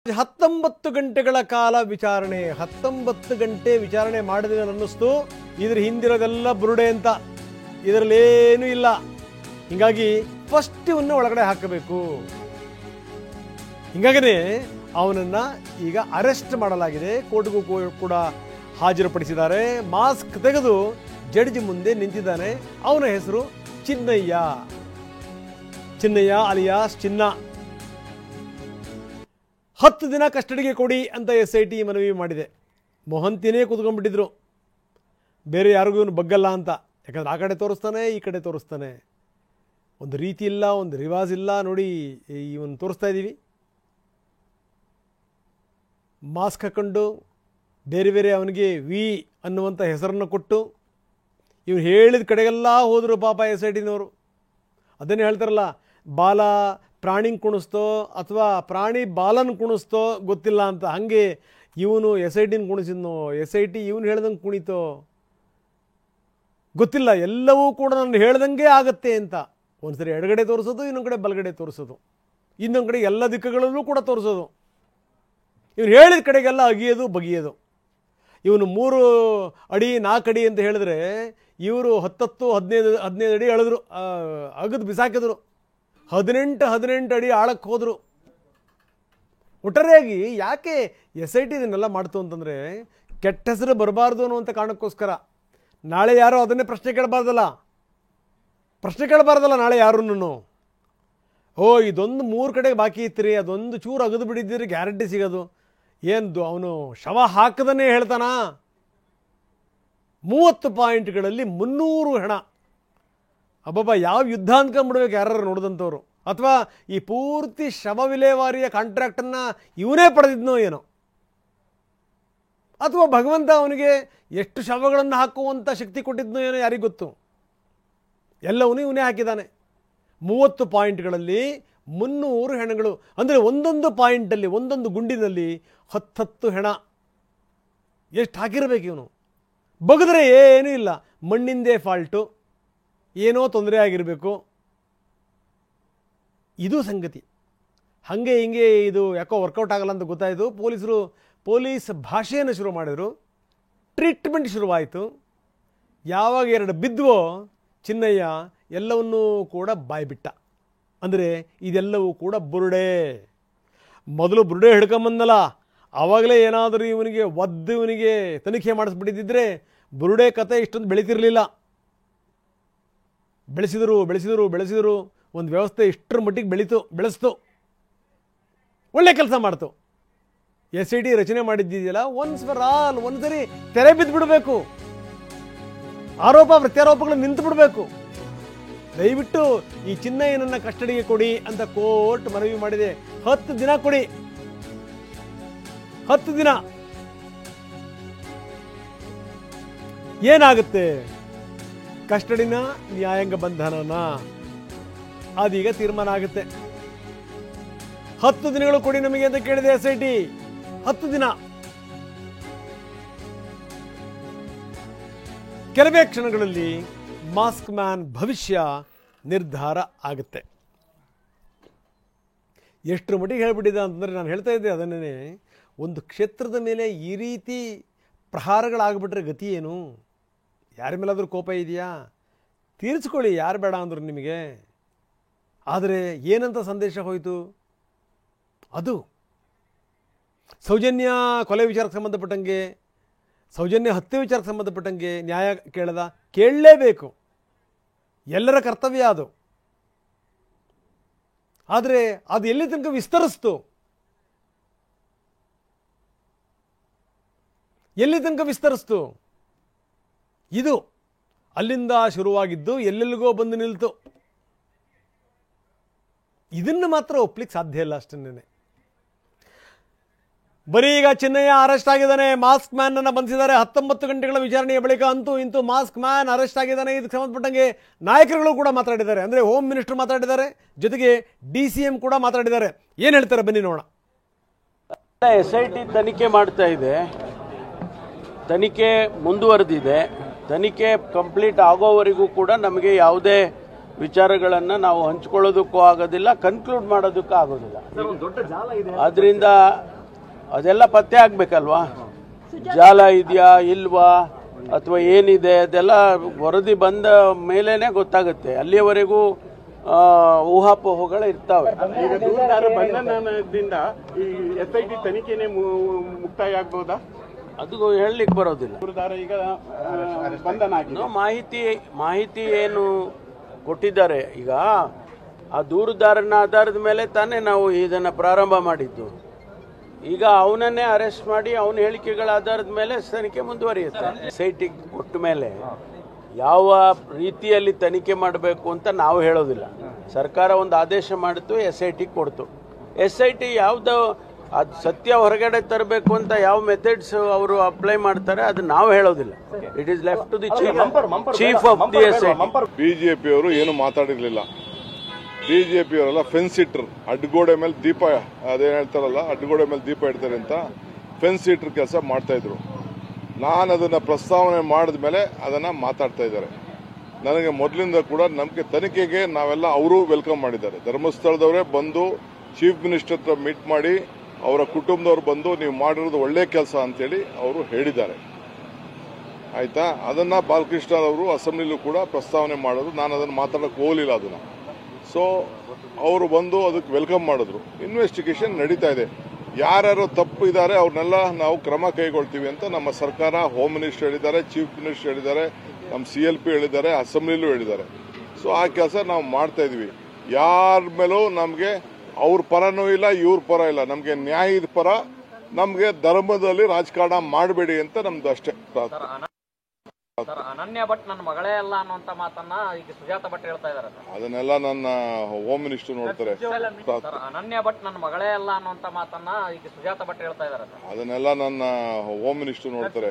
19 ಗಂಟೆಗಳ ಕಾಲ ವಿಚಾರಣೆ 19 ಗಂಟೆ ವಿಚಾರಣೆ ಮಾಡಿದ್ರೆ ಅನ್ನಿಸ್ತು ಇದರ ಹಿಂದಿರೋದೆಲ್ಲ ಬುರುಡೆ ಅಂತ ಇದರಲ್ಲಿ ಏನೂ ಇಲ್ಲ ಹಿಂಗಾಗಿ ಫಸ್ಟ್ ಇವನ್ನ ಒಳಗಡೆ ಹಾಕಬೇಕು ಹಿಂಗಾಗನೇ ಅವನನ್ನ ಈಗ ಅರೆಸ್ಟ್ ಮಾಡಲಾಗಿದೆ ಕೋರ್ಟ್ಗೂ ಕೂಡ ಹಾಜರುಪಡಿಸಿದ್ದಾರೆ ಮಾಸ್ಕ್ ತೆಗೆದು ಜಡ್ಜ್ ಮುಂದೆ ನಿಂತಿದ್ದಾನೆ ಅವನ ಹೆಸರು ಚಿನ್ನಯ್ಯ ಅಲಿಯಾಸ್ ಚಿನ್ನ 10 ದಿನ ಕಸ್ಟಡಿಗೆ ಕೊಡಿ ಅಂತ SIT ಮನವಿ ಮಾಡಿದೆ ಮೊಹಂತಿನೇ ಕೂತ್ಕೊಂಡ್ಬಿಟ್ಟಿದ್ರು ಬೇರೆ ಯಾರಿಗೂ ಇವನು ಬಗ್ಗಲ್ಲ ಅಂತ ಯಾಕಂದ್ರೆ ಆ ಕಡೆ ತೋರಿಸ್ತಾನೆ ಈ ಕಡೆ ತೋರಿಸ್ತಾನೆ ಒಂದು ರೀತಿ ಇಲ್ಲ ಒಂದು ರಿವಾಜ್ ಇಲ್ಲ ನೋಡಿ ಇವನು ತೋರಿಸ್ತಾ ಇದ್ದೀವಿ ಮಾಸ್ಕ್ ಹಾಕೊಂಡು ಬೇರೆ ಬೇರೆ ಅವನಿಗೆ ವಿ ಅನ್ನುವಂಥ ಹೆಸರನ್ನು ಕೊಟ್ಟು ಇವನು ಹೇಳಿದ ಕಡೆಗೆಲ್ಲ ಹೋದರು ಪಾಪ SITನವರು ಅದನ್ನೇ ಹೇಳ್ತಾರಲ್ಲ ಬಾಲ ಪ್ರಾಣಿಂಗೆ ಕುಣಿಸ್ತೋ ಅಥವಾ ಪ್ರಾಣಿ ಬಾಲನ ಕುಣಿಸ್ತೋ ಗೊತ್ತಿಲ್ಲ ಅಂತ ಹಾಗೆ ಇವನು SITನ ಕುಣಿಸಿದ್ನೋ SIT ಇವನು ಹೇಳ್ದಂಗೆ ಕುಣಿತೋ ಗೊತ್ತಿಲ್ಲ ಎಲ್ಲವೂ ಕೂಡ ನಾನು ಹೇಳ್ದಂಗೆ ಆಗತ್ತೆ ಅಂತ ಒಂದು ಸರಿ ಎಡಗಡೆ ತೋರಿಸೋದು ಇನ್ನೊಂದು ಕಡೆ ಬಲಗಡೆ ತೋರಿಸೋದು ಇನ್ನೊಂದು ಕಡೆ ಎಲ್ಲ ದಿಕ್ಕುಗಳಲ್ಲೂ ಕೂಡ ತೋರಿಸೋದು ಇವನು ಹೇಳಿದ ಕಡೆಗೆಲ್ಲ ಅಗಿಯೋದು ಬಗೆಯೋದು ಇವನು 3 ಅಡಿ 4 ಅಡಿ ಅಂತ ಹೇಳಿದ್ರೆ ಇವರು 10-15 ಅಡಿ ಎಳೆದ್ರು ಅಗದು ಬಿಸಾಕಿದ್ರು 18 ಅಡಿ ಆಳಕ್ಕೆ ಹೋದರು ಒಟ್ಟಾರೆಯಾಗಿ ಯಾಕೆ SIT ಇದನ್ನೆಲ್ಲ ಮಾಡ್ತು ಅಂತಂದರೆ ಕೆಟ್ಟ ಹೆಸರು ಬರಬಾರ್ದು ಅನ್ನುವಂಥ ಕಾರಣಕ್ಕೋಸ್ಕರ ನಾಳೆ ಯಾರೋ ಅದನ್ನೇ ಪ್ರಶ್ನೆ ಕೇಳಬಾರ್ದಲ್ಲ ನಾಳೆ ಯಾರನ್ನು ಇದೊಂದು 3 ಕಡೆಗೆ ಬಾಕಿ ಇತ್ತು ರೀ ಅದೊಂದು ಚೂರು ಅಗದು ಬಿಟ್ಟಿದ್ದೀರಿ ಗ್ಯಾರಂಟಿ ಸಿಗೋದು ಏನು ಅವನು ಶವ ಹಾಕದನ್ನೇ ಹೇಳ್ತಾನ 30 ಪಾಯಿಂಟ್ಗಳಲ್ಲಿ 300 ಹೆಣ ಅಬ್ಬಬ್ಬ ಯಾವ ಯುದ್ಧ ಅಂದ್ಕೊಂಡ್ಬಿಡ್ಬೇಕು ಯಾರು ನೋಡಿದಂಥವ್ರು ಅಥವಾ ಈ ಪೂರ್ತಿ ಶವ ವಿಲೇವಾರಿಯ ಕಾಂಟ್ರಾಕ್ಟನ್ನು ಇವನೇ ಪಡೆದಿದ್ನೋ ಏನೋ ಅಥವಾ ಭಗವಂತ ಅವನಿಗೆ ಎಷ್ಟು ಶವಗಳನ್ನು ಹಾಕುವಂಥ ಶಕ್ತಿ ಕೊಟ್ಟಿದ್ನೋ ಏನೋ ಯಾರಿಗೆ ಗೊತ್ತು ಎಲ್ಲವನ್ನೂ ಇವನೇ ಹಾಕಿದ್ದಾನೆ 30 ಪಾಯಿಂಟ್ಗಳಲ್ಲಿ 300 ಹೆಣಗಳು ಅಂದರೆ ಒಂದೊಂದು ಪಾಯಿಂಟಲ್ಲಿ ಒಂದೊಂದು ಗುಂಡಿನಲ್ಲಿ 10 ಹೆಣ ಎಷ್ಟು ಹಾಕಿರಬೇಕು ಇವನು ಬಗೆದ್ರೆ ಏನೂ ಇಲ್ಲ ಮಣ್ಣಿಂದೇ ಫಾಲ್ಟು ಏನೋ ತೊಂದರೆ ಆಗಿರಬೇಕು ಇದು ಸಂಗತಿ ಹಾಗೆ ಹಿಂಗೆ ಇದು ಯಾಕೋ ವರ್ಕೌಟ್ ಆಗಲ್ಲ ಅಂತ ಗೊತ್ತಾಯಿತು ಪೊಲೀಸ್ ಭಾಷೆಯನ್ನು ಶುರು ಮಾಡಿದರು ಟ್ರೀಟ್ಮೆಂಟ್ ಶುರುವಾಯಿತು ಯಾವಾಗ 2 ಬಿದ್ವೋ ಚಿನ್ನಯ್ಯ ಎಲ್ಲವನ್ನೂ ಕೂಡ ಬಾಯ್ಬಿಟ್ಟ ಅಂದರೆ ಇದೆಲ್ಲವೂ ಕೂಡ ಬುರುಡೆ ಮೊದಲು ಬುರುಡೆ ಹಿಡ್ಕೊಂಬಂದಲ್ಲ ಆವಾಗಲೇ ಏನಾದರೂ ಇವನಿಗೆ ತನಿಖೆ ಮಾಡಿಸ್ಬಿಟ್ಟಿದ್ದರೆ ಬುರುಡೆ ಕತೆ ಇಷ್ಟೊಂದು ಬೆಳೀತಿರಲಿಲ್ಲ ಬೆಳೆಸಿದರು ಒಂದು ವ್ಯವಸ್ಥೆ ಇಷ್ಟರ ಮಟ್ಟಿಗೆ ಬೆಳೆಸ್ತು ಒಳ್ಳೆ ಕೆಲಸ ಮಾಡ್ತು SIT ರಚನೆ ಮಾಡಿದ್ದಿದೆಯಲ್ಲ ಒನ್ಸ್ ಫಾರ್ ಆಲ್ ಒಂದ್ಸರಿ ತೆರೆ ಬಿದ್ದುಬಿಡಬೇಕು ಆರೋಪ ಪ್ರತ್ಯಾರೋಪಗಳು ನಿಂತು ಬಿಡಬೇಕು ದಯವಿಟ್ಟು ಈ ಚಿನ್ನಯ್ಯನನ್ನ ಕಸ್ಟಡಿಗೆ ಕೊಡಿ ಅಂತ ಕೋರ್ಟ್ ಮನವಿ ಮಾಡಿದೆ 10 ದಿನ ಕೊಡಿ 10 ದಿನ ಏನಾಗುತ್ತೆ ಕಸ್ಟಡಿನ ನ್ಯಾಯಾಂಗ ಬಂಧನನ ಅದೀಗ ತೀರ್ಮಾನ ಆಗುತ್ತೆ 10 ದಿನಗಳು ಕೊಡಿ ನಮಗೆ ಅಂತ ಕೇಳಿದೆ SIT 10 ದಿನ ಕೆಲವೇ ಕ್ಷಣಗಳಲ್ಲಿ ಮಾಸ್ಕ್ ಮ್ಯಾನ್ ಭವಿಷ್ಯ ನಿರ್ಧಾರ ಆಗುತ್ತೆ ಎಷ್ಟರ ಮಟ್ಟಿಗೆ ಹೇಳ್ಬಿಟ್ಟಿದೆ ಅಂತಂದರೆ ನಾನು ಹೇಳ್ತಾ ಇದ್ದೆ ಅದನ್ನೇ ಒಂದು ಕ್ಷೇತ್ರದ ಮೇಲೆ ಈ ರೀತಿ ಪ್ರಹಾರಗಳಾಗ್ಬಿಟ್ರೆ ಗತಿ ಏನು ಯಾರ ಮೇಲಾದರೂ ಕೋಪ ಇದೆಯಾ ತೀರಿಸ್ಕೊಳ್ಳಿ ಯಾರು ಬೇಡ ಅಂದರು ನಿಮಗೆ ಆದರೆ ಏನಂತ ಸಂದೇಶ ಹೋಯಿತು ಅದು ಸೌಜನ್ಯ ಕೊಲೆ ವಿಚಾರಕ್ಕೆ ಸಂಬಂಧಪಟ್ಟಂಗೆ ಸೌಜನ್ಯ ಹತ್ಯೆ ವಿಚಾರಕ್ಕೆ ಸಂಬಂಧಪಟ್ಟಂಗೆ ನ್ಯಾಯ ಕೇಳಲೇಬೇಕು ಎಲ್ಲರ ಕರ್ತವ್ಯ ಅದು ಆದರೆ ಅದು ಎಲ್ಲಿ ತನಕ ವಿಸ್ತರಿಸ್ತು ಇದು ಅಲ್ಲಿಂದ ಶುರುವಾಗಿದ್ದು ಎಲ್ಲೆಲ್ಲಿಗೋ ಬಂದು ನಿಲ್ತು ಇದನ್ನು ಮಾತ್ರ ಒಪ್ಲಿಕ್ಕೆ ಸಾಧ್ಯ ಇಲ್ಲ ಅಷ್ಟನ್ನೇ ಬರೀ ಈಗ ಚಿನ್ನಯ್ಯ ಅರೆಸ್ಟ್ ಆಗಿದ್ದಾನೆ ಮಾಸ್ಕ್ ಮ್ಯಾನ್ ಅನ್ನು ಬಂಧಿಸಿದ್ದಾರೆ 19 ಗಂಟೆಗಳ ವಿಚಾರಣೆಯ ಬಳಿಕ ಅಂತೂ ಇಂತೂ ಮಾಸ್ಕ್ ಮ್ಯಾನ್ ಅರೆಸ್ಟ್ ಆಗಿದ್ದಾನೆ ಇದಕ್ಕೆ ಸಂಬಂಧಪಟ್ಟಂಗೆ ನಾಯಕರುಗಳು ಕೂಡ ಮಾತಾಡಿದ್ದಾರೆ ಅಂದರೆ ಹೋಮ್ ಮಿನಿಸ್ಟರ್ ಮಾತಾಡಿದ್ದಾರೆ ಜೊತೆಗೆ DCM ಕೂಡ ಮಾತಾಡಿದ್ದಾರೆ ಏನು ಹೇಳ್ತಾರೆ ಬನ್ನಿ ನೋಡೋಣ SIT ತನಿಖೆ ಮಾಡ್ತಾ ಇದೆ ತನಿಖೆ ಮುಂದುವರೆದಿದೆ ತನಿಖೆ ಕಂಪ್ಲೀಟ್ ಆಗೋವರೆಗೂ ಕೂಡ ನಮಗೆ ಯಾವುದೇ ವಿಚಾರಗಳನ್ನು ನಾವು ಹಂಚಿಕೊಳ್ಳೋದಕ್ಕೂ ಆಗೋದಿಲ್ಲ ಕನ್ಕ್ಲೂಡ್ ಮಾಡೋದಕ್ಕೂ ಆಗೋದಿಲ್ಲ ಅದರಿಂದ ಅದೆಲ್ಲ ಪತ್ತೆ ಆಗ್ಬೇಕಲ್ವಾ, ಜಾಲ ಇದೆಯಾ ಇಲ್ವಾ ಅಥವಾ ಏನಿದೆ ಅದೆಲ್ಲ ವರದಿ ಬಂದ ಮೇಲೇನೆ ಗೊತ್ತಾಗುತ್ತೆ. ಅಲ್ಲಿಯವರೆಗೂ ಊಹಾಪೋಹಗಳು ಇರ್ತಾವೆ. ಈಗ ದೂರುದಾರ ಬಂಧನದಿಂದ ಈ SIT ತನಿಖೆನೇ ಮುಕ್ತಾಯ ಆಗ್ಬೋದಾ? ಅದು ಹೇಳಲಿಕ್ಕೆ ಬರೋದಿಲ್ಲ. ದೂರುದಾರ ಈಗ ಬಂಧನ ಆಗಿದೆ. ಮಾಹಿತಿ ಏನು ಕೊಟ್ಟಿದ್ದಾರೆ, ಈಗ ಆ ದೂರುದಾರನ ಆಧಾರದ ಮೇಲೆ ತಾನೇ ನಾವು ಇದನ್ನು ಪ್ರಾರಂಭ ಮಾಡಿದ್ದು. ಈಗ ಅವನನ್ನೇ ಅರೆಸ್ಟ್ ಮಾಡಿ ಅವನ ಹೇಳಿಕೆಗಳ ಆಧಾರದ ಮೇಲೆ ತನಿಖೆ ಮುಂದುವರಿಯುತ್ತೆ. SIT ಕೊಟ್ಟ ಮೇಲೆ ಯಾವ ರೀತಿಯಲ್ಲಿ ತನಿಖೆ ಮಾಡಬೇಕು ಅಂತ ನಾವು ಹೇಳೋದಿಲ್ಲ. ಸರ್ಕಾರ ಒಂದು ಆದೇಶ ಮಾಡಿತ್ತು, SIT ಕೊಡ್ತು. SIT ಯಾವ್ದು ಅದು ಸತ್ಯ ಹೊರಗಡೆ ತರಬೇಕು ಅಂತ ಯಾವ ಮೆಥಡ್ಸ್ ಅವರು ಅಪ್ಲೈ ಮಾಡ್ತಾರೆ ಅದು ನಾವು ಹೇಳೋದಿಲ್ಲ. It is left to the chief of the SIT. ಬಿಜೆಪಿಯವರು ಏನು ಮಾತಾಡಿರ್ಲಿಲ್ಲ. ಬಿಜೆಪಿಯವರೆಲ್ಲ ಫೆನ್ಸ್ ಇಟ್ರು, ಅಡ್ಗೋಡೆ ಮೇಲೆ ದೀಪ, ಅದೇನು ಹೇಳ್ತಾರಲ್ಲ ಅಡ್ಗೋಡೆ ಮೇಲೆ ದೀಪ ಇಡ್ತಾರೆ ಅಂತ ಫೆನ್ಸ್ ಇಟ್ರ ಕೆಲಸ ಮಾಡ್ತಾ ಇದ್ರು. ನಾನು ಅದನ್ನು ಪ್ರಸ್ತಾವನೆ ಮಾಡಿದ ಮೇಲೆ ಅದನ್ನು ಮಾತಾಡ್ತಾ ಇದ್ದಾರೆ. ನನಗೆ ಮೊದಲಿಂದ ಕೂಡ ನಮಗೆ ತನಿಖೆಗೆ ನಾವೆಲ್ಲ ಅವರು ವೆಲ್ಕಮ್ ಮಾಡಿದ್ದಾರೆ. ಧರ್ಮಸ್ಥಳದವರೇ ಬಂದು ಚೀಫ್ ಮಿನಿಸ್ಟರ್ ಹತ್ರ ಮೀಟ್ ಮಾಡಿ ಅವರ ಕುಟುಂಬದವ್ರು ಬಂದು ನೀವು ಮಾಡಿರೋದು ಒಳ್ಳೆ ಕೆಲಸ ಅಂತೇಳಿ ಅವರು ಹೇಳಿದ್ದಾರೆ. ಆಯ್ತಾ, ಅದನ್ನು ಬಾಲಕೃಷ್ಣ ಅವರು ಅಸೆಂಬ್ಲಿಲೂ ಕೂಡ ಪ್ರಸ್ತಾವನೆ ಮಾಡೋದು, ನಾನು ಅದನ್ನು ಮಾತಾಡೋಕೆ ಹೋಗಲಿಲ್ಲ ಅದನ್ನು. ಸೊ ಅವರು ಬಂದು ಅದಕ್ಕೆ ವೆಲ್ಕಮ್ ಮಾಡಿದ್ರು. ಇನ್ವೆಸ್ಟಿಗೇಷನ್ ನಡೀತಾ ಇದೆ. ಯಾರ್ಯಾರು ತಪ್ಪು ಇದ್ದಾರೆ ಅವ್ರನ್ನೆಲ್ಲ ನಾವು ಕ್ರಮ ಕೈಗೊಳ್ತೀವಿ ಅಂತ ನಮ್ಮ ಸರ್ಕಾರ, ಹೋಮ್ ಮಿನಿಸ್ಟರ್ ಹೇಳಿದ್ದಾರೆ, ಚೀಫ್ ಮಿನಿಸ್ಟರ್ ಹೇಳಿದ್ದಾರೆ, ನಮ್ಮ CLP ಹೇಳಿದ್ದಾರೆ, ಅಸೆಂಬ್ಲಿಲೂ ಹೇಳಿದ್ದಾರೆ. ಸೊ ಆ ಕೆಲಸ ನಾವು ಮಾಡ್ತಾ ಇದೀವಿ. ಯಾರ ಮೇಲೂ ನಮಗೆ ಅವ್ರ ಪರನೂ ಇಲ್ಲ, ಇವ್ರ ಪರ ಇಲ್ಲ, ನಮಗೆ ನ್ಯಾಯದ ಪರ, ನಮಗೆ ಧರ್ಮದಲ್ಲಿ ರಾಜಕಾರಣ ಮಾಡಬೇಡಿ ಅಂತ ನಮ್ದು ಅಷ್ಟೇ ಪ್ರಾರ್ಥನೆ. ಅನನ್ಯ ಭಟ್ ನನ್ನ ಮಗಳೇ ಅಲ್ಲ ಅನ್ನುವಂತ ಮಾತನ್ನ ಈಗ ಸುಜಾತ ಭಟ್ ಹೇಳ್ತಾ ಇದ್ದಾರೆ. ಅದನ್ನೆಲ್ಲ ನನ್ನ ಹೋಮ್ ಮಿನಿಸ್ಟರ್ ನೋಡ್ತಾರೆ. ಅನನ್ಯ ಭಟ್ ನನ್ನ ಮಗಳೇ ಅಲ್ಲ ಅನ್ನುವಂತ ಮಾತನ್ನ ಈಗ ಸುಜಾತ ಭಟ್ ಹೇಳ್ತಾ ಇದ್ದಾರೆ. ಅದನ್ನೆಲ್ಲ ನನ್ನ ಹೋಮ್ ಮಿನಿಸ್ಟರ್ ನೋಡ್ತಾರೆ.